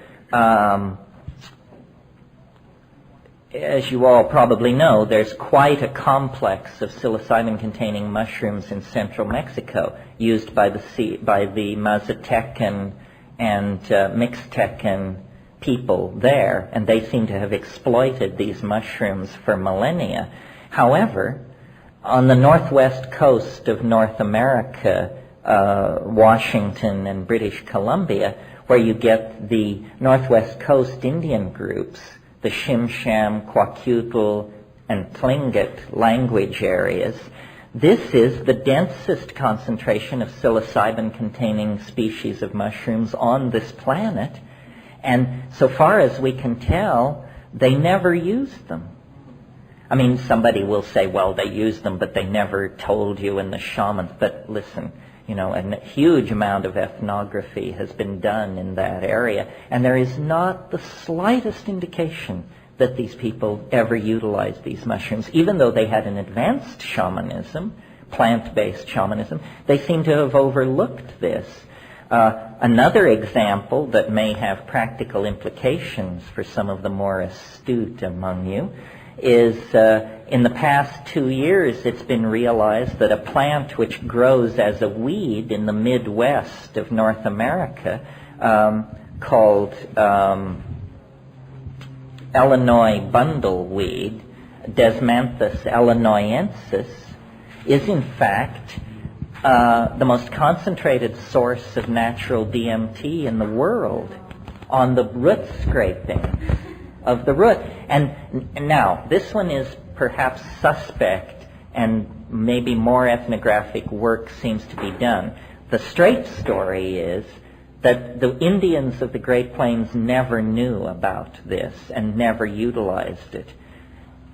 As you all probably know, there's quite a complex of psilocybin-containing mushrooms in central Mexico, used by the Mazatecan and Mixtecan people there, and they seem to have exploited these mushrooms for millennia. However, on the northwest coast of North America, Washington and British Columbia, where you get the Northwest Coast Indian groups, the Shimsham, Kwakiutl, and Tlingit language areas, this is the densest concentration of psilocybin-containing species of mushrooms on this planet. And so far as we can tell, they never used them. I mean, somebody will say, well, they used them, but they never told you in the shamans. But listen, a huge amount of ethnography has been done in that area, and there is not the slightest indication that these people ever utilized these mushrooms. Even though they had an advanced shamanism, plant-based shamanism, they seem to have overlooked this. Another example that may have practical implications for some of the more astute among you is in the past 2 years it's been realized that a plant which grows as a weed in the Midwest of North America called Illinois bundleweed, Desmanthus illinoisensis, is in fact the most concentrated source of natural DMT in the world on the root scraping of the root. And now, this one is perhaps suspect, and maybe more ethnographic work seems to be done. The straight story is that the Indians of the Great Plains never knew about this and never utilized it.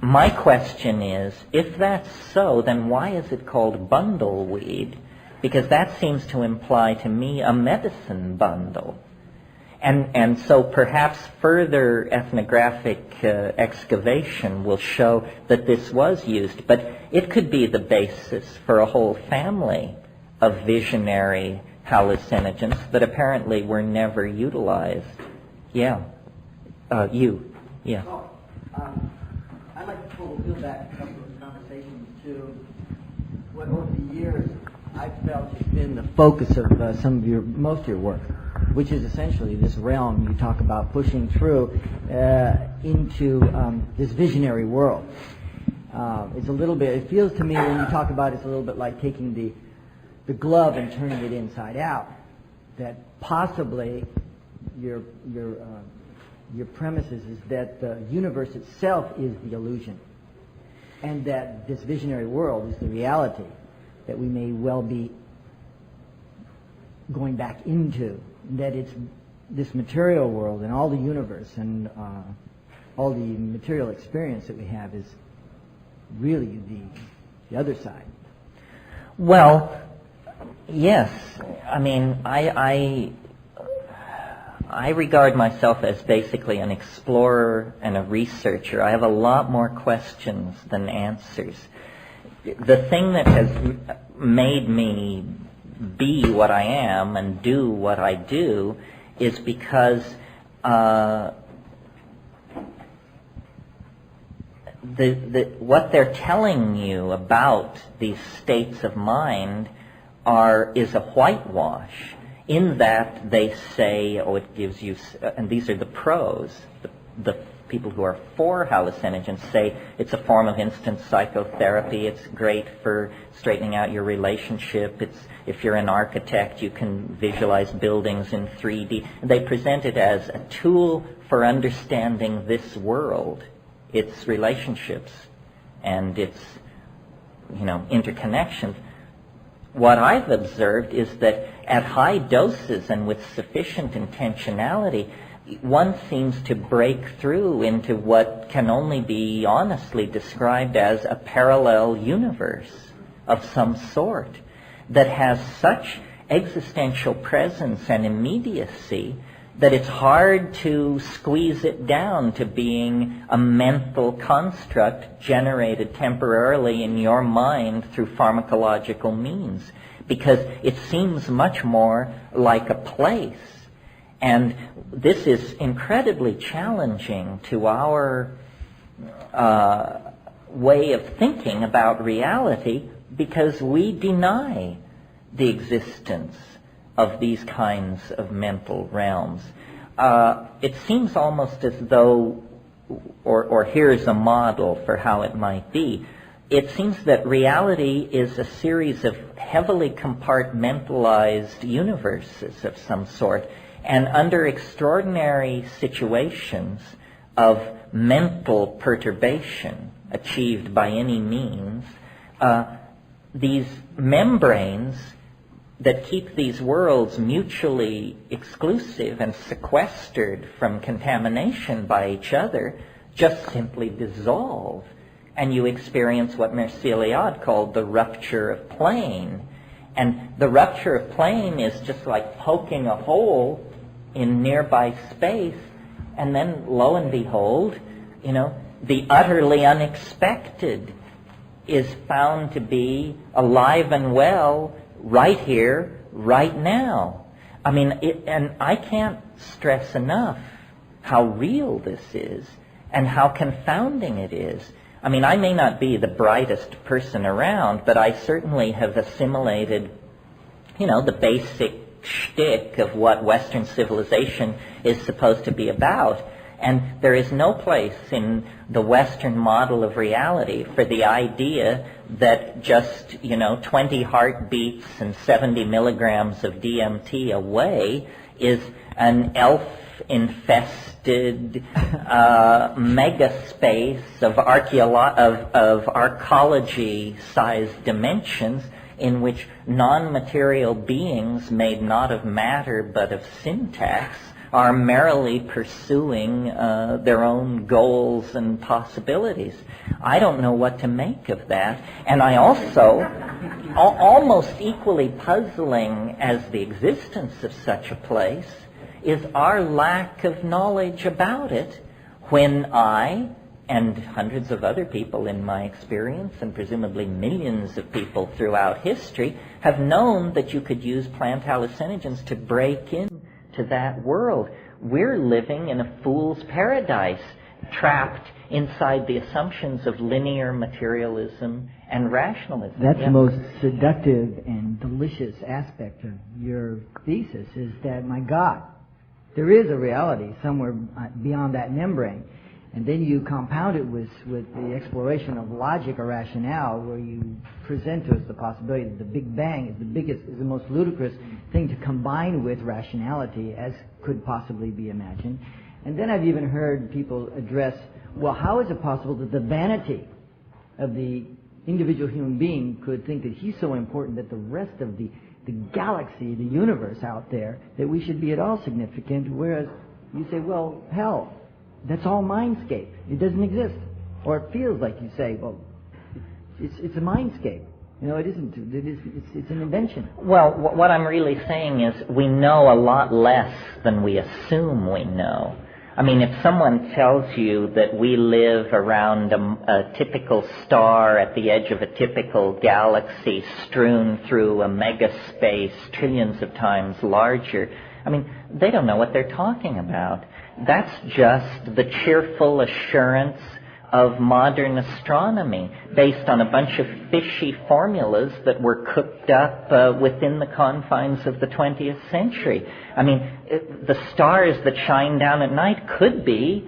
My question is, if that's so, then why is it called bundleweed? Because that seems to imply to me a medicine bundle. And so perhaps further ethnographic excavation will show that this was used, but it could be the basis for a whole family of visionary hallucinogens that apparently were never utilized. Yeah. Yeah. Oh, I'd like to pull the wheel back a couple of conversations to what over the years I've felt has been the focus of most of your work, which is essentially this realm you talk about pushing through into this visionary world. It's a little bit, it feels to me when you talk about it, it's a little bit like taking the glove and turning it inside out, that possibly your premise is that the universe itself is the illusion, and that this visionary world is the reality that we may well be going back into, that it's this material world and all the universe and all the material experience that we have is really the other side. Well, yes. I mean, I regard myself as basically an explorer and a researcher. I have a lot more questions than answers. The thing that has made me be what I am and do what I do is because what they're telling you about these states of mind is a whitewash, in that they say, oh, it gives you, and these are the pros, the people who are for hallucinogens say it's a form of instant psychotherapy, it's great for straightening out your relationship, if you're an architect, you can visualize buildings in 3D. They present it as a tool for understanding this world, its relationships, and its, interconnections. What I've observed is that at high doses and with sufficient intentionality, one seems to break through into what can only be honestly described as a parallel universe of some sort that has such existential presence and immediacy that it's hard to squeeze it down to being a mental construct generated temporarily in your mind through pharmacological means, because it seems much more like a place. And this is incredibly challenging to our way of thinking about reality, because we deny the existence of these kinds of mental realms. It seems almost as though, or here's a model for how it might be, it seems that reality is a series of heavily compartmentalized universes of some sort, and under extraordinary situations of mental perturbation achieved by any means, these membranes that keep these worlds mutually exclusive and sequestered from contamination by each other just simply dissolve, and you experience what Mercier called the rupture of plane. And the rupture of plane is just like poking a hole in nearby space, and then lo and behold, the utterly unexpected is found to be alive and well right here, right now. I mean, and I can't stress enough how real this is and how confounding it is. I mean, I may not be the brightest person around, but I certainly have assimilated, the basic shtick of what Western civilization is supposed to be about. And there is no place in the Western model of reality for the idea that just, 20 heartbeats and 70 milligrams of DMT away is an elf-infested mega-space of arcology-sized dimensions in which non-material beings made not of matter but of syntax are merrily pursuing their own goals and possibilities. I don't know what to make of that. And I also, almost equally puzzling as the existence of such a place, is our lack of knowledge about it when I, and hundreds of other people in my experience, and presumably millions of people throughout history, have known that you could use plant hallucinogens to break into that world. We're living in a fool's paradise, trapped inside the assumptions of linear materialism and rationalism. That's the most seductive and delicious aspect of your thesis, is that, my God, there is a reality somewhere beyond that membrane. And then you compound it with the exploration of logic or rationale, where you present to us the possibility that the Big Bang is the most ludicrous thing to combine with rationality as could possibly be imagined. And then I've even heard people address, well, how is it possible that the vanity of the individual human being could think that he's so important that the rest of the galaxy, the universe out there, that we should be at all significant, whereas you say, well, hell, that's all mindscape. It doesn't exist. Or it feels like you say, well, it's a mindscape. You know, it isn't. It's an invention. Well, what I'm really saying is we know a lot less than we assume we know. I mean, if someone tells you that we live around a typical star at the edge of a typical galaxy strewn through a megaspace trillions of times larger, I mean, they don't know what they're talking about. That's just the cheerful assurance of modern astronomy based on a bunch of fishy formulas that were cooked up within the confines of the 20th century. I mean, the stars that shine down at night could be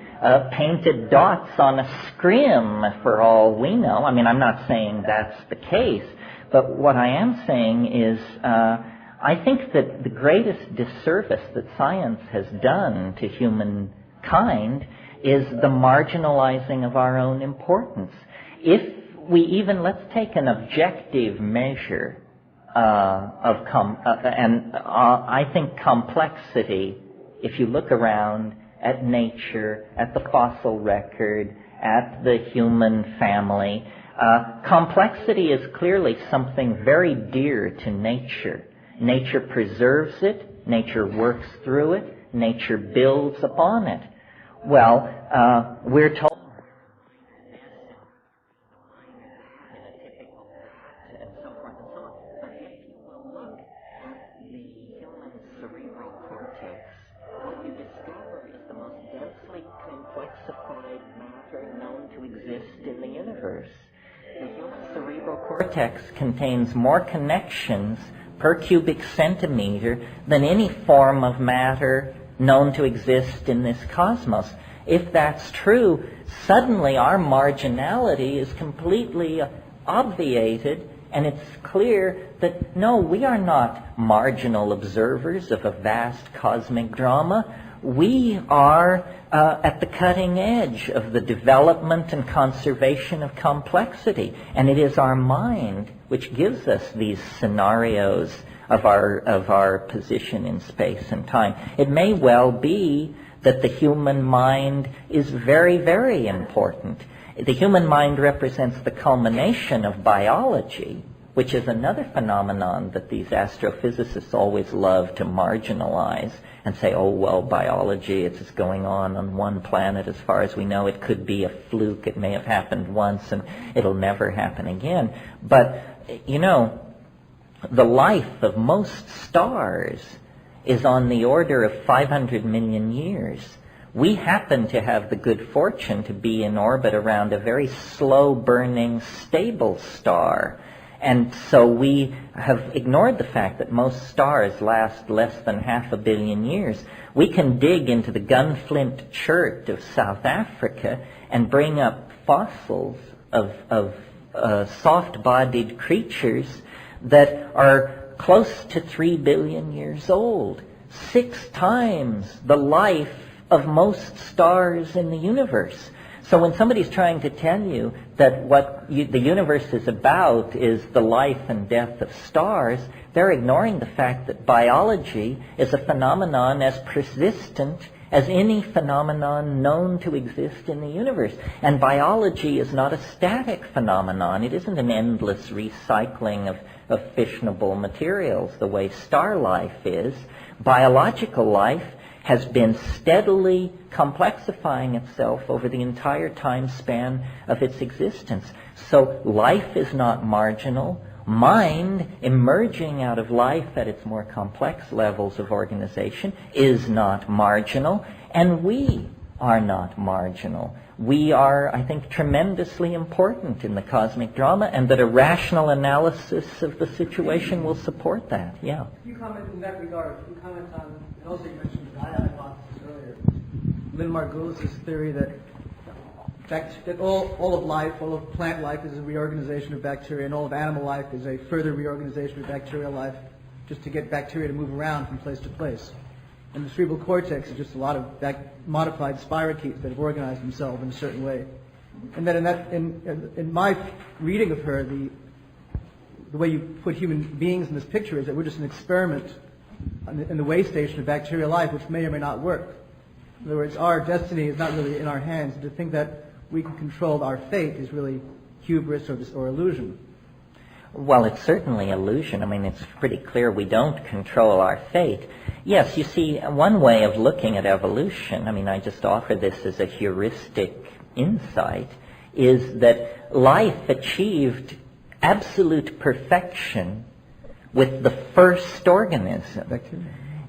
painted dots on a scrim for all we know. I mean, I'm not saying that's the case, but what I am saying is I think that the greatest disservice that science has done to humankind is the marginalizing of our own importance. If we even, let's take an objective measure I think complexity, if you look around at nature, at the fossil record, at the human family, complexity is clearly something very dear to nature. Nature preserves it, nature works through it, nature builds upon it. Well, we're told and so forth and so on. But if you will look at the human cerebral cortex, what you discover is the most densely complexified matter known to exist in the universe. The human cerebral cortex contains more connections per cubic centimeter than any form of matter known to exist in this cosmos. If that's true, suddenly our marginality is completely obviated, and it's clear that, no, we are not marginal observers of a vast cosmic drama. We are at the cutting edge of the development and conservation of complexity, and it is our mind which gives us these scenarios of our position in space and time. It may well be that the human mind is very, very important. The human mind represents the culmination of biology, which is another phenomenon that these astrophysicists always love to marginalize and say, oh, well, biology, it's just going on one planet as far as we know. It could be a fluke. It may have happened once and it'll never happen again. But, you know, the life of most stars is on the order of 500 million years. We happen to have the good fortune to be in orbit around a very slow-burning, stable star. And so we have ignored the fact that most stars last less than 500 million years. We can dig into the gunflint chert of South Africa and bring up fossils of soft-bodied creatures that are close to 3 billion years old, 6 times the life of most stars in the universe. So when somebody's trying to tell you that the universe is about is the life and death of stars, they're ignoring the fact that biology is a phenomenon as persistent as any phenomenon known to exist in the universe. And biology is not a static phenomenon. It isn't an endless recycling of fissionable materials the way star life is. Biological life has been steadily complexifying itself over the entire time span of its existence. So life is not marginal. Mind, emerging out of life at its more complex levels of organization, is not marginal, and we are not marginal. We are, I think, tremendously important in the cosmic drama, and that a rational analysis of the situation will support that. Yeah. You comment in that regard. You comment on, and also you mentioned the Gaia hypothesis earlier. Lynn Margulis's theory that all of life, all of plant life is a reorganization of bacteria, and all of animal life is a further reorganization of bacterial life, just to get bacteria to move around from place to place. And the cerebral cortex is just a lot of modified spirochetes that have organized themselves in a certain way. And that in my reading of her, the way you put human beings in this picture is that we're just an experiment in the way station of bacterial life, which may or may not work. In other words, our destiny is not really in our hands. And to think that we can control our fate is really hubris or illusion. Well, it's certainly illusion. I mean, it's pretty clear we don't control our fate. Yes, you see, one way of looking at evolution, I mean, I just offer this as a heuristic insight, is that life achieved absolute perfection with the first organism.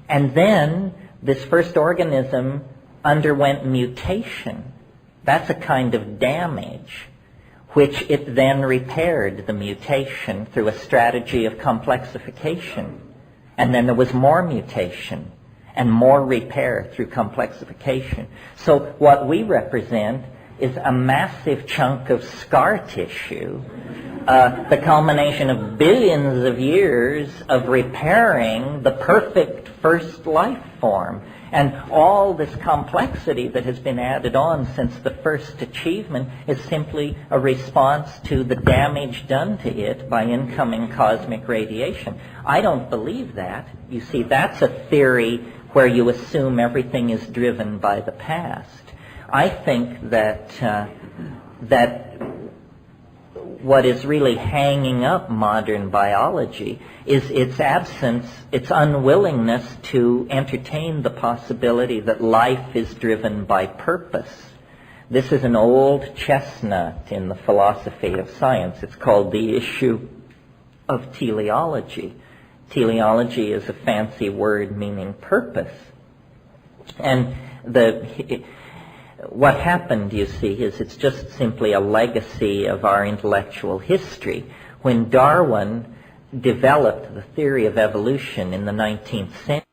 And then this first organism underwent mutation. That's a kind of damage, which it then repaired the mutation through a strategy of complexification. And then there was more mutation and more repair through complexification. So what we represent is a massive chunk of scar tissue, the culmination of billions of years of repairing the perfect first life form. And all this complexity that has been added on since the first achievement is simply a response to the damage done to it by incoming cosmic radiation. I don't believe that. You see, that's a theory where you assume everything is driven by the past. I think that what is really hanging up modern biology is its absence, its unwillingness to entertain the possibility that life is driven by purpose. This is an old chestnut in the philosophy of science. It's called the issue of teleology. Teleology is a fancy word meaning purpose. And what happened, you see, is it's just simply a legacy of our intellectual history. When Darwin developed the theory of evolution in the 19th century,